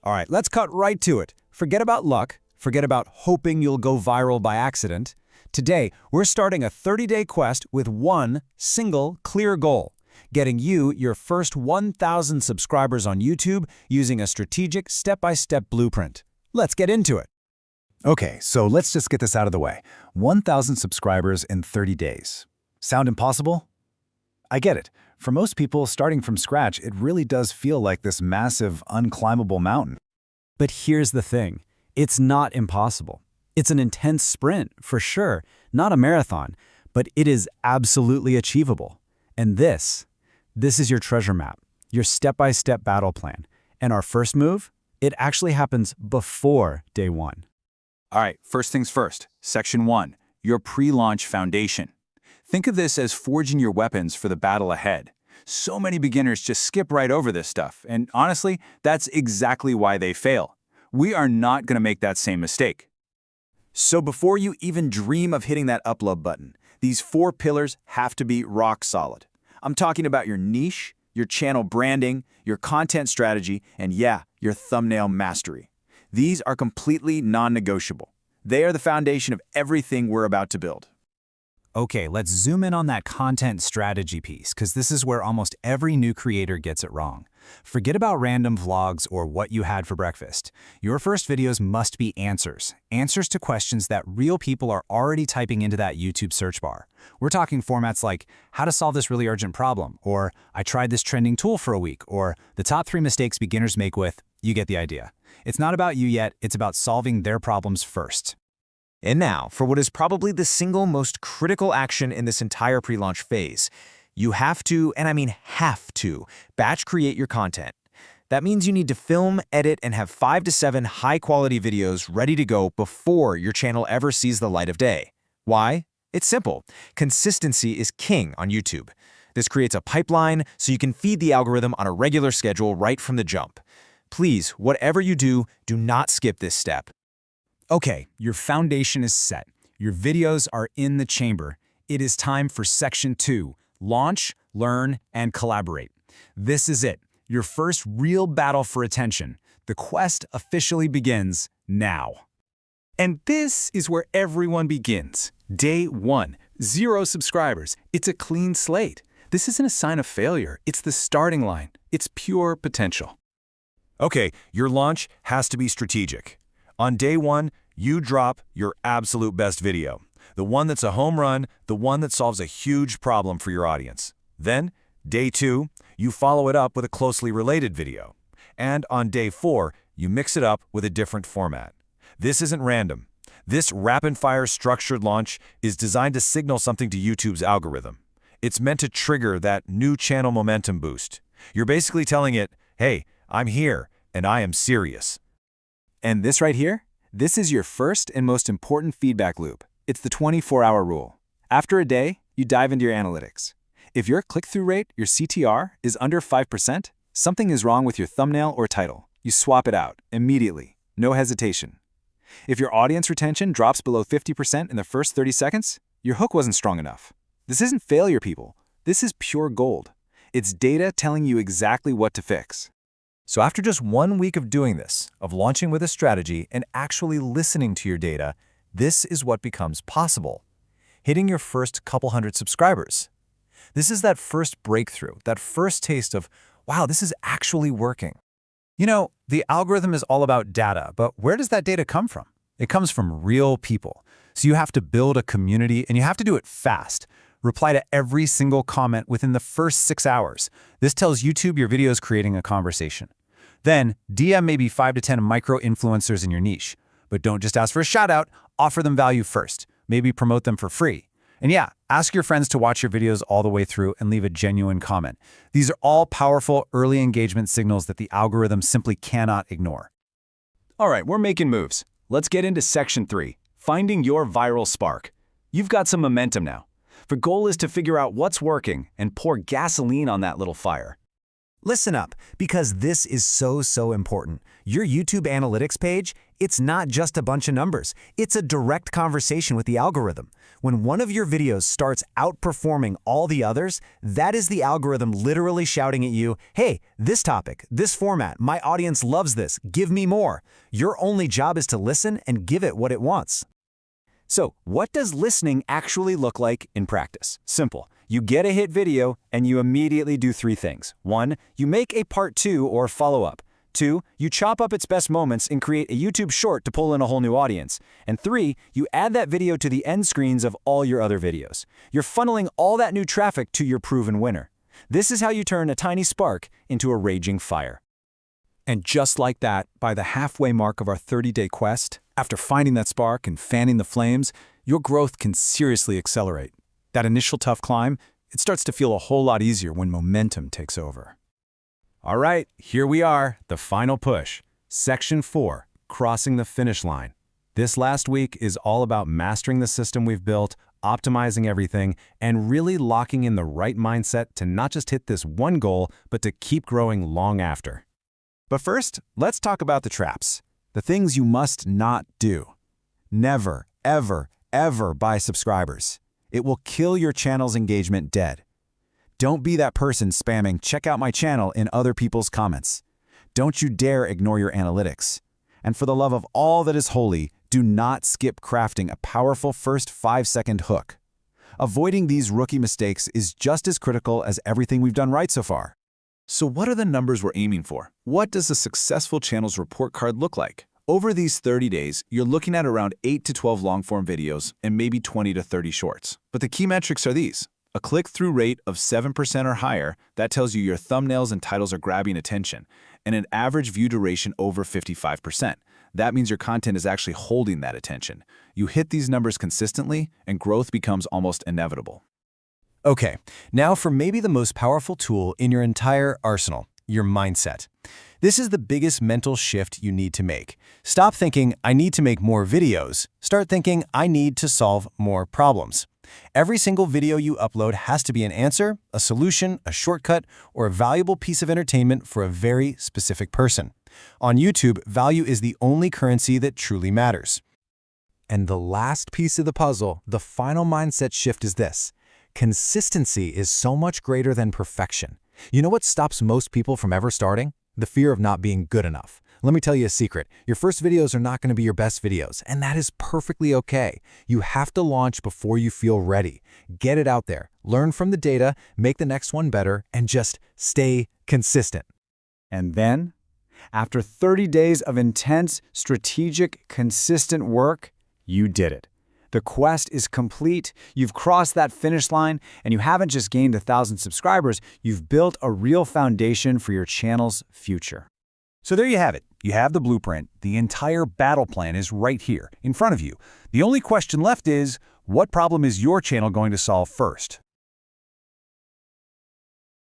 All right, let's cut right to it. Forget about luck. Forget about hoping you'll go viral by accident. Today, we're starting a 30-day quest with one single clear goal: getting you your first 1,000 subscribers on YouTube using a strategic step-by-step blueprint. Let's get into it. Okay, so let's just get this out of the way. 1,000 subscribers in 30 days. Sound impossible? I get it. For most people, starting from scratch, it really does feel like this massive, unclimbable mountain. But here's the thing. It's not impossible. It's an intense sprint, for sure, not a marathon, but it is absolutely achievable. And this is your treasure map, your step-by-step battle plan. And our first move, it actually happens before day one. All right, first things first. Section 1, your pre-launch foundation. Think of this as forging your weapons for the battle ahead. So many beginners just skip right over this stuff, and honestly, that's exactly why they fail. We are not going to make that same mistake. So before you even dream of hitting that upload button, these 4 pillars have to be rock solid. I'm talking about your niche, your channel branding, your content strategy, and yeah, your thumbnail mastery. These are completely non-negotiable. They are the foundation of everything we're about to build. Okay, let's zoom in on that content strategy piece, because this is where almost every new creator gets it wrong. Forget about random vlogs or what you had for breakfast. Your first videos must be answers. Answers to questions that real people are already typing into that YouTube search bar. We're talking formats like, how to solve this really urgent problem, or I tried this trending tool for a week, or the top 3 mistakes beginners make with, you get the idea. It's not about you yet, it's about solving their problems first. And now, for what is probably the single most critical action in this entire pre-launch phase. You have to, and I mean have to, batch create your content. That means you need to film, edit, and have 5 to 7 high-quality videos ready to go before your channel ever sees the light of day. Why? It's simple. Consistency is king on YouTube. This creates a pipeline so you can feed the algorithm on a regular schedule right from the jump. Please, whatever you do, do not skip this step. Okay, your foundation is set. Your videos are in the chamber. It is time for Section 2, launch, learn, and collaborate. This is it, your first real battle for attention. The quest officially begins now. And this is where everyone begins. Day 1, 0 subscribers. It's a clean slate. This isn't a sign of failure. It's the starting line. It's pure potential. Okay, your launch has to be strategic. On day 1, you drop your absolute best video. The one that's a home run, the one that solves a huge problem for your audience. Then, day 2, you follow it up with a closely related video. And on day 4, you mix it up with a different format. This isn't random. This rapid-fire structured launch is designed to signal something to YouTube's algorithm. It's meant to trigger that new channel momentum boost. You're basically telling it, hey, I'm here, and I am serious. And this right here? This is your first and most important feedback loop. It's the 24-hour rule. After a day, you dive into your analytics. If your click-through rate, your CTR, is under 5%, something is wrong with your thumbnail or title. You swap it out immediately, no hesitation. If your audience retention drops below 50% in the first 30 seconds, your hook wasn't strong enough. This isn't failure, people. This is pure gold. It's data telling you exactly what to fix. So after just 1 week of doing this, of launching with a strategy and actually listening to your data, this is what becomes possible. Hitting your first couple hundred subscribers. This is that first breakthrough, that first taste of, wow, this is actually working. You know, the algorithm is all about data, but where does that data come from? It comes from real people. So you have to build a community, and you have to do it fast. Reply to every single comment within the first 6 hours. This tells YouTube your video is creating a conversation. Then, DM maybe 5 to 10 micro-influencers in your niche. But don't just ask for a shout-out, offer them value first. Maybe promote them for free. And yeah, ask your friends to watch your videos all the way through and leave a genuine comment. These are all powerful early engagement signals that the algorithm simply cannot ignore. All right, we're making moves. Let's get into Section 3, finding your viral spark. You've got some momentum now. The goal is to figure out what's working and pour gasoline on that little fire. Listen up, because this is so important. Your YouTube analytics page, it's not just a bunch of numbers. It's a direct conversation with the algorithm. When one of your videos starts outperforming all the others, that is the algorithm literally shouting at you, hey, this topic, this format, my audience loves this, give me more. Your only job is to listen and give it what it wants. So, what does listening actually look like in practice? Simple. You get a hit video and you immediately do 3 things. 1, you make a part 2 or follow-up. 2, you chop up its best moments and create a YouTube short to pull in a whole new audience. And 3, you add that video to the end screens of all your other videos. You're funneling all that new traffic to your proven winner. This is how you turn a tiny spark into a raging fire. And just like that, by the halfway mark of our 30-day quest, after finding that spark and fanning the flames, your growth can seriously accelerate. That initial tough climb, it starts to feel a whole lot easier when momentum takes over. All right, here we are, the final push. Section 4, crossing the finish line. This last week is all about mastering the system we've built, optimizing everything, and really locking in the right mindset to not just hit this one goal, but to keep growing long after. But first, let's talk about the traps. The things you must not do. Never, ever buy subscribers. It will kill your channel's engagement dead. Don't be that person spamming "check out my channel" in other people's comments. Don't you dare ignore your analytics. And for the love of all that is holy, do not skip crafting a powerful first 5-second hook. Avoiding these rookie mistakes is just as critical as everything we've done right so far. So what are the numbers we're aiming for? What does a successful channel's report card look like? Over these 30 days, you're looking at around 8 to 12 long-form videos and maybe 20 to 30 shorts. But the key metrics are these. A click-through rate of 7% or higher, that tells you your thumbnails and titles are grabbing attention, and an average view duration over 55%. That means your content is actually holding that attention. You hit these numbers consistently, and growth becomes almost inevitable. Okay, now for maybe the most powerful tool in your entire arsenal, your mindset. This is the biggest mental shift you need to make. Stop thinking, I need to make more videos. Start thinking, I need to solve more problems. Every single video you upload has to be an answer, a solution, a shortcut, or a valuable piece of entertainment for a very specific person. On YouTube, value is the only currency that truly matters. And the last piece of the puzzle, the final mindset shift is this. Consistency is so much greater than perfection. You know what stops most people from ever starting? The fear of not being good enough. Let me tell you a secret. Your first videos are not going to be your best videos, and that is perfectly okay. You have to launch before you feel ready. Get it out there, learn from the data, make the next one better, and just stay consistent. And then, after 30 days of intense, strategic, consistent work, you did it. The quest is complete, you've crossed that finish line, and you haven't just gained 1,000 subscribers, you've built a real foundation for your channel's future. So there you have it. You have the blueprint. The entire battle plan is right here, in front of you. The only question left is, what problem is your channel going to solve first?